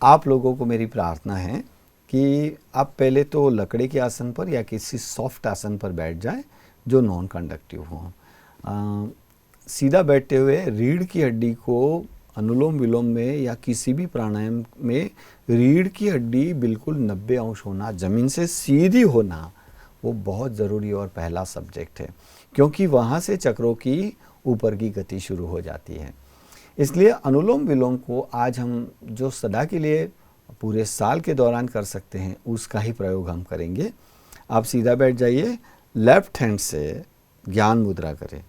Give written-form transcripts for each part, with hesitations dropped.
आप लोगों को मेरी प्रार्थना है कि आप पहले तो लकड़ी के आसन पर या किसी सॉफ्ट आसन पर बैठ जाएं जो नॉन कंडक्टिव हो। सीधा बैठते हुए रीढ़ की हड्डी को अनुलोम विलोम में या किसी भी प्राणायाम में रीढ़ की हड्डी बिल्कुल 90 अंश होना, ज़मीन से सीधी होना, वो बहुत ज़रूरी और पहला सब्जेक्ट है, क्योंकि वहाँ से चक्रों की ऊपर की गति शुरू हो जाती है। इसलिए अनुलोम विलोम को आज हम जो सदा के लिए पूरे साल के दौरान कर सकते हैं उसका ही प्रयोग हम करेंगे। आप सीधा बैठ जाइए, लेफ्ट हैंड से ज्ञान मुद्रा करें,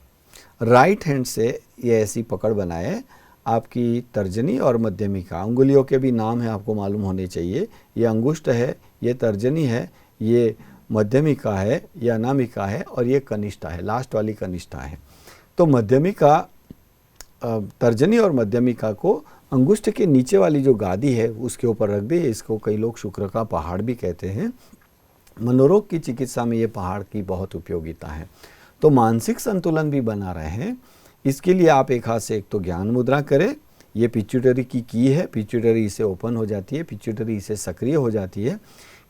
राइट हैंड से ये ऐसी पकड़ बनाए, आपकी तर्जनी और मध्यमिका, अंगुलियों के भी नाम है आपको मालूम होने चाहिए। ये अंगुष्ठ है, ये तर्जनी है, ये मध्यमिका है, ये अनामिका है और ये कनिष्ठा है, लास्ट वाली कनिष्ठा है। तो मध्यमिका, तर्जनी और मध्यमिका को अंगुष्ठ के नीचे वाली जो गादी है उसके ऊपर रख दे। इसको कई लोग शुक्र का पहाड़ भी कहते हैं। मनोरोग की चिकित्सा में ये पहाड़ की बहुत उपयोगिता है। तो मानसिक संतुलन भी बना रहे हैं, इसके लिए आप एक हाथ से एक तो ज्ञान मुद्रा करें। ये पिट्यूटरी की है, पिट्यूटरी इसे ओपन हो जाती है, पिट्यूटरी इसे सक्रिय हो जाती है।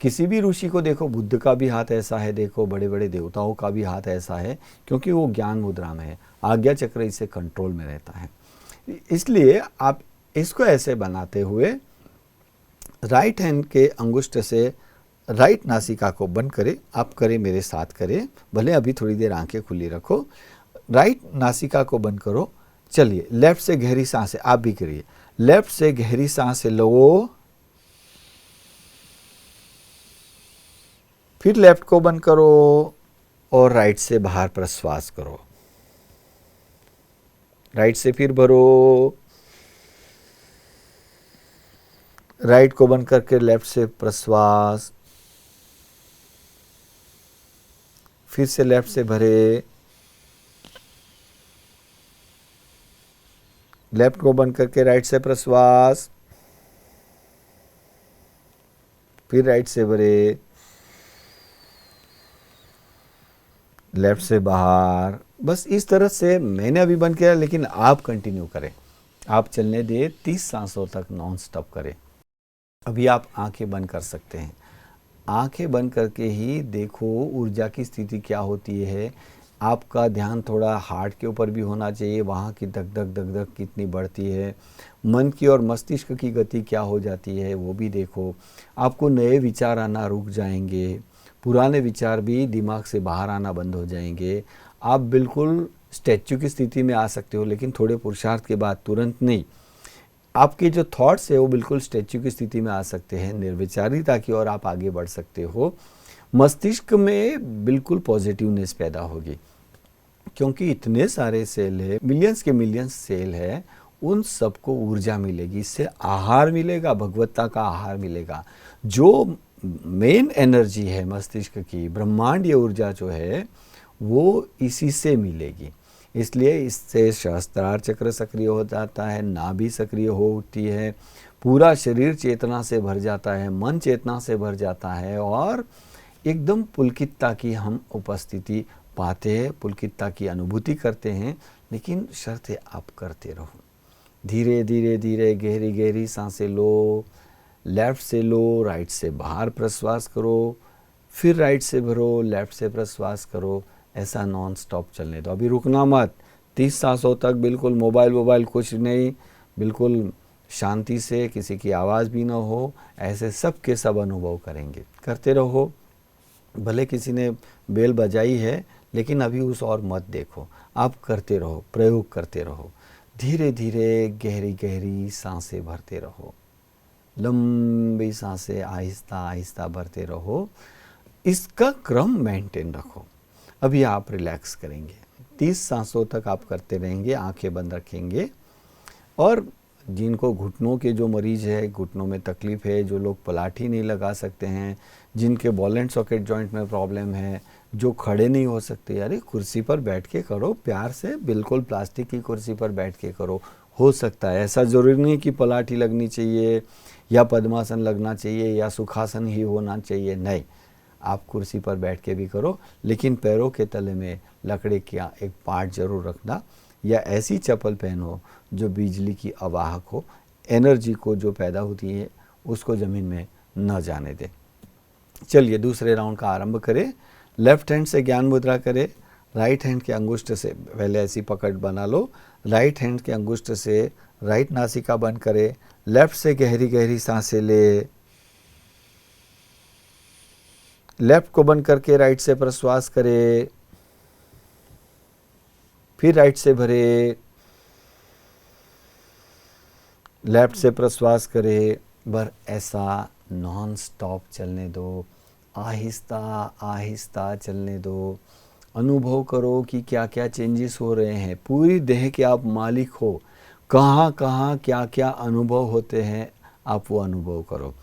किसी भी ऋषि को देखो, बुद्ध का भी हाथ ऐसा है, देखो बड़े बड़े देवताओं का भी हाथ ऐसा है, क्योंकि वो ज्ञान मुद्रा में है। आज्ञा चक्र इसे कंट्रोल में रहता है। इसलिए आप इसको ऐसे बनाते हुए राइट हैंड के अंगुष्ठ से राइट नासिका को बंद करें। आप करें, मेरे साथ करें, भले अभी थोड़ी देर आंखें खुली रखो। राइट नासिका को बंद करो। चलिए, लेफ्ट से गहरी सांसें आप भी करिए। लेफ्ट से गहरी सांसें लो, फिर लेफ्ट को बंद करो और राइट से बाहर प्रश्वास करो। राइट से फिर भरो, राइट को बंद करके लेफ्ट से प्रश्वास, फिर से लेफ्ट से भरे, लेफ्ट को बंद करके राइट से प्रश्वास, फिर राइट से भरे, लेफ्ट से बाहर। बस इस तरह से मैंने अभी बंद किया, लेकिन आप कंटिन्यू करें। आप चलने दे 30 सांसों तक नॉन स्टॉप करें। अभी आप आंखें बंद कर सकते हैं। आंखें बंद करके ही देखो ऊर्जा की स्थिति क्या होती है। आपका ध्यान थोड़ा हार्ट के ऊपर भी होना चाहिए, वहाँ की धक धक धक धक कितनी बढ़ती है, मन की और मस्तिष्क की गति क्या हो जाती है वो भी देखो। आपको नए विचार आना रुक जाएंगे, पुराने विचार भी दिमाग से बाहर आना बंद हो जाएंगे। आप बिल्कुल स्टैच्यू की स्थिति में आ सकते हो, लेकिन थोड़े पुरुषार्थ के बाद, तुरंत नहीं। आपके जो थॉट्स है वो बिल्कुल स्टैच्यू की स्थिति में आ सकते हैं, निर्विचारिता की ओर आप आगे बढ़ सकते हो। मस्तिष्क में बिल्कुल पॉजिटिवनेस पैदा होगी, क्योंकि इतने सारे सेल है, मिलियंस के मिलियंस सेल है, उन सबको ऊर्जा मिलेगी। इससे आहार मिलेगा, भगवत्ता का आहार मिलेगा। जो मेन एनर्जी है मस्तिष्क की, ब्रह्मांडीय ऊर्जा जो है, वो इसी से मिलेगी। इसलिए इससे सहस्त्रार चक्र सक्रिय हो जाता है, नाभि सक्रिय हो उठती है, पूरा शरीर चेतना से भर जाता है, मन चेतना से भर जाता है और एकदम पुलकितता की हम उपस्थिति पाते हैं, पुलकितता की अनुभूति करते हैं। लेकिन शर्त है आप करते रहो। धीरे धीरे धीरे गहरी गहरी सांसें लो, लेफ्ट से लो, राइट से बाहर प्रश्वास करो, फिर राइट से भरो, लेफ्ट से प्रश्वास करो। ऐसा नॉन स्टॉप चलने दो, अभी रुकना मत। 30 सांसों तक बिल्कुल मोबाइल कुछ नहीं, बिल्कुल शांति से, किसी की आवाज़ भी ना हो, ऐसे सब के सब अनुभव करेंगे। करते रहो। भले किसी ने बेल बजाई है, लेकिन अभी उस और मत देखो, आप करते रहो, प्रयोग करते रहो। धीरे धीरे गहरी गहरी सांसें भरते रहो, लंबी सांसें आहिस्ता आहिस्ता भरते रहो। इसका क्रम मेंटेन रखो। अभी आप रिलैक्स करेंगे, 30 सांसों तक आप करते रहेंगे, आंखें बंद रखेंगे। और जिनको घुटनों के जो मरीज है, घुटनों में तकलीफ है, जो लोग पलाठी नहीं लगा सकते हैं, जिनके बॉल एंड सॉकेट जॉइंट में प्रॉब्लम है, जो खड़े नहीं हो सकते, अरे कुर्सी पर बैठ के करो, प्यार से, बिल्कुल प्लास्टिक की कुर्सी पर बैठ के करो। हो सकता है, ऐसा ज़रूरी नहीं कि पलाठी लगनी चाहिए या पद्मासन लगना चाहिए या सुखासन ही होना चाहिए, नहीं। आप कुर्सी पर बैठ के भी करो, लेकिन पैरों के तले में लकड़ी का एक पार्ट जरूर रखना, या ऐसी चप्पल पहनो जो बिजली की आवाहक हो। एनर्जी को जो पैदा होती है उसको ज़मीन में न जाने दें। चलिए दूसरे राउंड का आरंभ करें। लेफ्ट हैंड से ज्ञान मुद्रा करें। राइट हैंड के अंगुष्ठ से पहले ऐसी पकड़ बना लो। राइट हैंड के अंगुष्ठ से राइट नासिका बंद करें। लेफ्ट से गहरी गहरी सांसें ले। लेफ्ट को बंद करके राइट से प्रश्वास करें। फिर राइट से भरे। लेफ्ट से प्रश्वास करें। बर ऐसा नॉन स्टॉप चलने दो, आहिस्ता आहिस्ता चलने दो। अनुभव करो कि क्या क्या चेंजेस हो रहे हैं। पूरी देह के आप मालिक हो। कहाँ कहाँ क्या क्या अनुभव होते हैं आप वो अनुभव करो।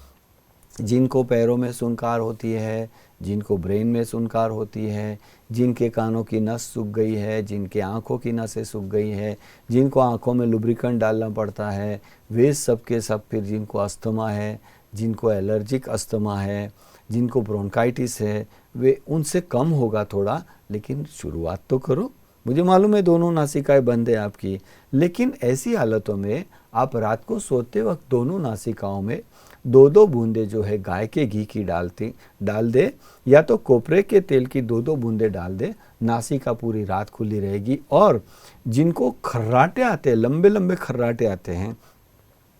जिनको पैरों में सुनकार होती है, जिनको ब्रेन में सुनकार होती है, जिनके कानों की नस सूख गई है, जिनके आँखों की नसें सूख गई है, जिनको आँखों में लुब्रिकेंट डालना पड़ता है, वे सब के सब, फिर जिनको अस्थमा है, जिनको एलर्जिक अस्थमा है, जिनको ब्रोंकाइटिस है, वे उनसे कम होगा थोड़ा, लेकिन शुरुआत तो करो। मुझे मालूम है दोनों नासिकाएं बंद है आपकी, लेकिन ऐसी हालतों में आप रात को सोते वक्त दोनों नासिकाओं में 2-2 बूंदे जो है गाय के घी की डाल दे, या तो कोपरे के तेल की 2-2 बूंदे डाल दे। नासिका पूरी रात खुली रहेगी। और जिनको खर्राटे आते हैं, लंबे लंबे खर्राटे आते हैं,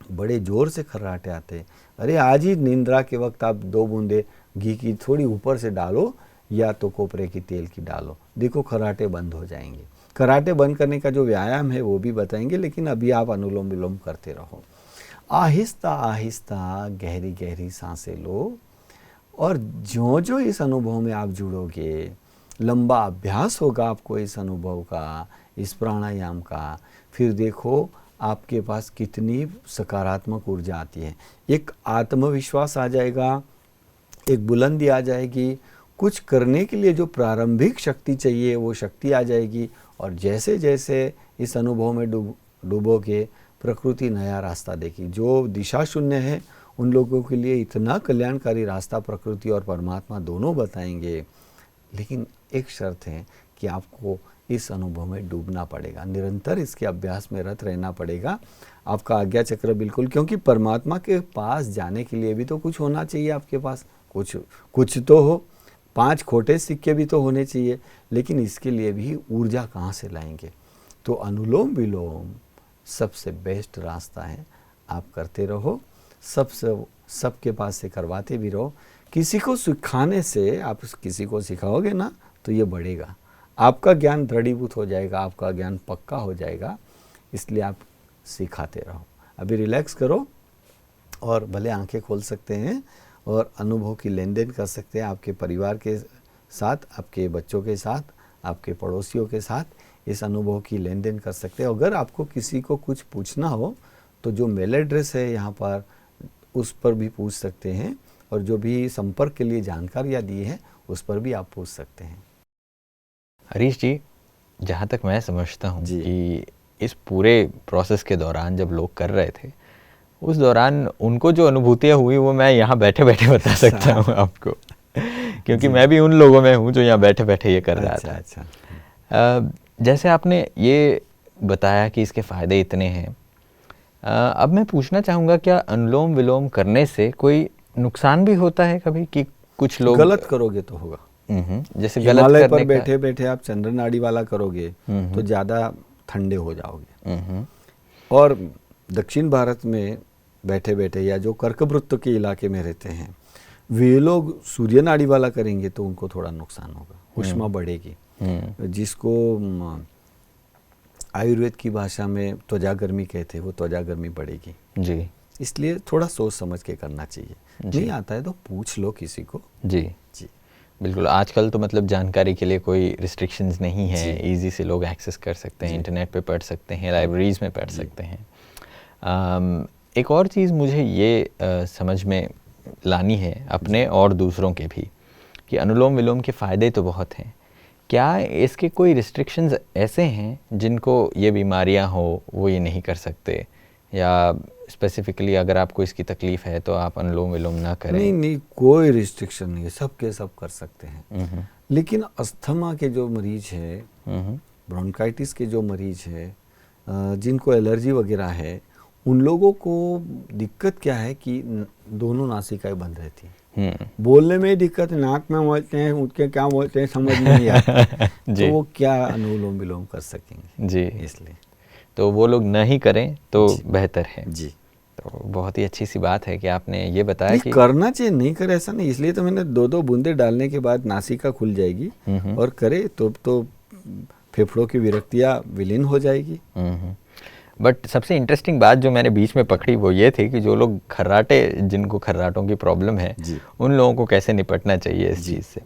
बड़े जोर से खर्राटे आते हैं, अरे आज ही निंद्रा के वक्त आप 2 बूंदे घी की थोड़ी ऊपर से डालो या तो कोपरे की तेल की डालो, देखो खर्राटे बंद हो जाएंगे। खर्राटे बंद करने का जो व्यायाम है वो भी बताएंगे, लेकिन अभी आप अनुलोम विलोम करते रहो। आहिस्ता आहिस्ता गहरी गहरी सांसें लो। और जो जो इस अनुभव में आप जुड़ोगे, लंबा अभ्यास होगा आपको इस अनुभव का, इस प्राणायाम का, फिर देखो आपके पास कितनी सकारात्मक ऊर्जा आती है। एक आत्मविश्वास आ जाएगा, एक बुलंदी आ जाएगी, कुछ करने के लिए जो प्रारंभिक शक्ति चाहिए वो शक्ति आ जाएगी। और जैसे जैसे इस अनुभव में डूबोगे, प्रकृति नया रास्ता देगी। जो दिशा शून्य है उन लोगों के लिए इतना कल्याणकारी रास्ता प्रकृति और परमात्मा दोनों बताएंगे। लेकिन एक शर्त है कि आपको इस अनुभव में डूबना पड़ेगा, निरंतर इसके अभ्यास में रत रहना पड़ेगा। आपका आज्ञा चक्र बिल्कुल, क्योंकि परमात्मा के पास जाने के लिए भी तो कुछ होना चाहिए आपके पास, कुछ तो हो। 5 खोटे सिक्के भी तो होने चाहिए, लेकिन इसके लिए भी ऊर्जा कहाँ से लाएंगे। तो अनुलोम विलोम सबसे बेस्ट रास्ता है। आप करते रहो, सबके पास से करवाते भी रहो। किसी को सिखाने से, आप किसी को सिखाओगे ना तो ये बढ़ेगा, आपका ज्ञान दृढ़ीभूत हो जाएगा, आपका ज्ञान पक्का हो जाएगा। इसलिए आप सिखाते रहो। अभी रिलैक्स करो और भले आंखें खोल सकते हैं और अनुभव की लेन देन कर सकते हैं आपके परिवार के साथ, आपके बच्चों के साथ, आपके पड़ोसियों के साथ इस अनुभव की लेन देन कर सकते हैं। अगर आपको किसी को कुछ पूछना हो तो जो मेल एड्रेस है यहाँ पर उस पर भी पूछ सकते हैं, और जो भी संपर्क के लिए जानकारियाँ दी है उस पर भी आप पूछ सकते हैं। हरीश जी, जहाँ तक मैं समझता हूँ कि इस पूरे प्रोसेस के दौरान जब लोग कर रहे थे, उस दौरान उनको जो अनुभूतियाँ हुई वो मैं यहाँ बैठे बैठे बता सकता हूँ आपको, क्योंकि मैं भी उन लोगों में हूँ जो यहाँ बैठे बैठे ये कर रहा था। अच्छा। जैसे आपने ये बताया कि इसके फ़ायदे इतने हैं, अब मैं पूछना चाहूँगा, क्या अनुलोम विलोम करने से कोई नुकसान भी होता है कभी, कि कुछ लोग गलत करोगे तो होगा। जैसे हिमालय पर बैठे बैठे आप चंद्र नाड़ी वाला करोगे तो ज़्यादा ठंडे हो जाओगे। और दक्षिण भारत में बैठे बैठे या जो कर्कवृत्त के इलाके में रहते हैं वे लोग सूर्य नाड़ी वाला करेंगे तो उनको थोड़ा नुकसान होगा, ऊष्मा बढ़ेगी, जिसको आयुर्वेद की भाषा में त्वचा गर्मी कहते हैं, वो त्वचा गर्मी बढ़ेगी जी। इसलिए थोड़ा सोच समझ के करना चाहिए। नहीं आता है तो पूछ लो किसी को। जी जी बिल्कुल। आजकल तो मतलब जानकारी के लिए कोई रिस्ट्रिक्शंस नहीं है, इजी से लोग एक्सेस कर सकते हैं, इंटरनेट पे पढ़ सकते हैं, लाइब्रेरीज़ में पढ़ सकते हैं। एक और चीज़ मुझे ये समझ में लानी है अपने और दूसरों के भी, कि अनुलोम विलोम के फ़ायदे तो बहुत हैं, क्या इसके कोई रिस्ट्रिक्शंस ऐसे हैं जिनको ये बीमारियां हो वो ये नहीं कर सकते, या स्पेसिफिकली अगर आपको इसकी तकलीफ़ है तो आप अनुलोम विलोम ना करें? नहीं, कोई रिस्ट्रिक्शन नहीं है, सब के सब कर सकते हैं। लेकिन अस्थमा के जो मरीज है, ब्रोंकाइटिस के जो मरीज है, जिनको एलर्जी वगैरह है, उन लोगों को दिक्कत क्या है कि दोनों नासिकाएं बंद रहती हैं। बोलने में ही दिक्कत, नाक में बोलते हैं, उठ क्या बोलते हैं समझ में नहीं आता। तो वो क्या अनुलोम विलोम कर सकेंगे जी। इसलिए तो वो लोग नहीं करें तो बेहतर है जी। तो बहुत ही अच्छी सी बात है कि आपने ये बताया कि करना चाहिए, नहीं करे ऐसा नहीं, इसलिए तो मैंने 2-2 बूंदे डालने के बाद नासिका खुल जाएगी और करे तो फेफड़ों की विरक्तियाँ विलीन हो जाएगी। बट सबसे इंटरेस्टिंग बात जो मैंने बीच में पकड़ी वो ये थी कि जो लोग खर्राटे, जिनको खर्राटों की प्रॉब्लम है, उन लोगों को कैसे निपटना चाहिए इस चीज़ से।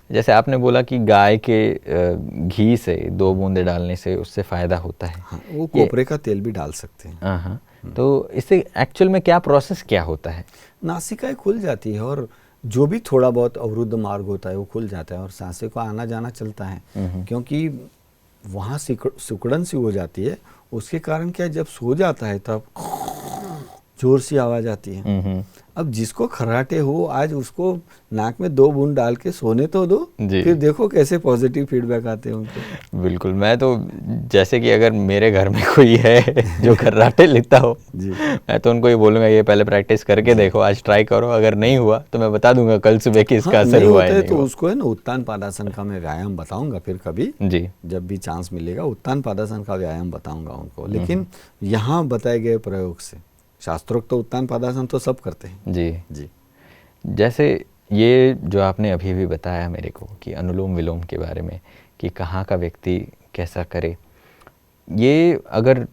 जैसे आपने बोला कि गाय के घी से 2 बूंदे डालने से उससे फ़ायदा होता है। हाँ, वो कोपरे का तेल भी डाल सकते हैं। हाँ, तो इससे एक्चुअल में क्या प्रोसेस क्या होता है? नासिकाएं खुल जाती है और जो भी थोड़ा बहुत अवरुद्ध मार्ग होता है वो खुल जाता है और सांसें को आना जाना चलता है, क्योंकि वहाँ सिकुड़न सी हो जाती है। उसके कारण क्या, जब सो जाता है तब जोर सी आवाज आती है। अब जिसको खर्राटे हो, आज उसको नाक में 2 बूंद डाल के सोने तो दो, फिर देखो कैसे पॉजिटिव फीडबैक आते हैं उनके। बिल्कुल, मैं तो जैसे कि अगर मेरे घर में कोई है जो खर्राटे लेता हो जी, मैं तो उनको ये बोलूँगा ये पहले प्रैक्टिस करके देखो, आज ट्राई करो, अगर नहीं हुआ तो मैं बता दूंगा कल सुबह कि इसका असर हुआ है। तो उसको है ना उत्तान पादासन का मैं व्यायाम बताऊंगा फिर कभी जी, जब भी चांस मिलेगा उत्तान पादासन का व्यायाम बताऊंगा उनको। लेकिन यहाँ बताए गए प्रयोग से, शास्त्रोक्त तो उत्तान पादासन तो सब करते हैं जी जी। जैसे ये जो आपने अभी भी बताया मेरे को कि अनुलोम विलोम के बारे में कि कहाँ का व्यक्ति कैसा करे, ये अगर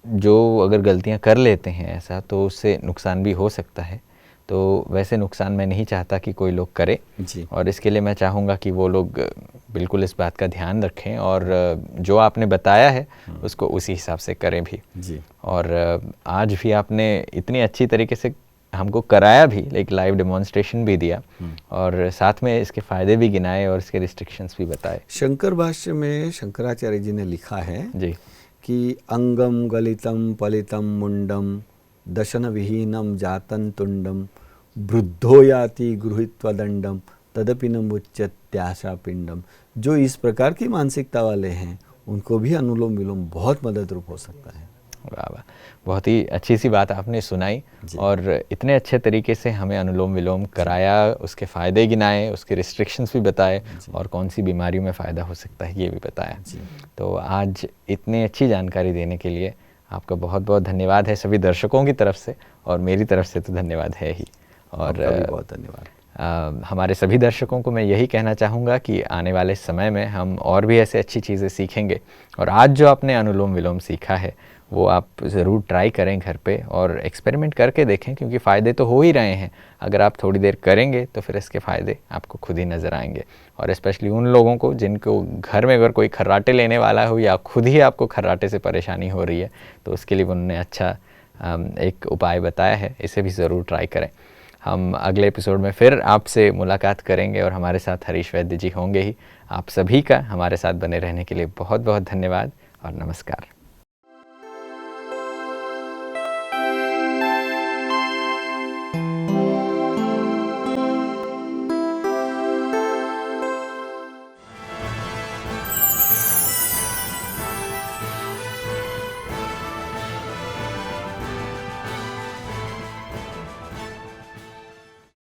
गलतियाँ कर लेते हैं ऐसा तो उससे नुकसान भी हो सकता है। तो वैसे नुकसान मैं नहीं चाहता कि कोई लोग करे जी, और इसके लिए मैं चाहूँगा कि वो लोग बिल्कुल इस बात का ध्यान रखें और जो आपने बताया है उसको उसी हिसाब से करें भी जी। और आज भी आपने इतनी अच्छी तरीके से हमको कराया भी, एक लाइव डेमोन्स्ट्रेशन भी दिया और साथ में इसके फ़ायदे भी गिनाए और इसके रिस्ट्रिक्शंस भी बताए। शंकर भाष्य में शंकराचार्य जी ने लिखा है जी कि अंगम गलितम पलितम मुंडम दशन विहीनम जातन तुंडम वृद्धो याति गृहीत्वा दंडम तदपि न मुच्यत्याशा पिंडम। जो इस प्रकार की मानसिकता वाले हैं उनको भी अनुलोम विलोम बहुत मददरूप हो सकता है। वाह वाह, बहुत ही अच्छी सी बात आपने सुनाई और इतने अच्छे तरीके से हमें अनुलोम विलोम कराया, उसके फ़ायदे गिनाए, उसके रिस्ट्रिक्शंस भी बताए और कौन सी बीमारियों में फ़ायदा हो सकता है ये भी बताया। तो आज इतनी अच्छी जानकारी देने के लिए आपका बहुत बहुत धन्यवाद है सभी दर्शकों की तरफ से, और मेरी तरफ से तो धन्यवाद है ही। और बहुत धन्यवाद। हमारे सभी दर्शकों को मैं यही कहना चाहूँगा कि आने वाले समय में हम और भी ऐसे अच्छी चीज़ें सीखेंगे, और आज जो आपने अनुलोम विलोम सीखा है वो आप ज़रूर ट्राई करें घर पे और एक्सपेरिमेंट करके देखें, क्योंकि फ़ायदे तो हो ही रहे हैं। अगर आप थोड़ी देर करेंगे तो फिर इसके फ़ायदे आपको खुद ही नज़र आएंगे। और स्पेशली उन लोगों को जिनको घर में अगर कोई खर्राटे लेने वाला हो या खुद ही आपको खर्राटे से परेशानी हो रही है, तो उसके लिए उन्होंने अच्छा एक उपाय बताया है, इसे भी ज़रूर ट्राई करें। हम अगले एपिसोड में फिर आपसे मुलाकात करेंगे और हमारे साथ हरीश वैद्य जी होंगे ही। आप सभी का हमारे साथ बने रहने के लिए बहुत बहुत धन्यवाद और नमस्कार।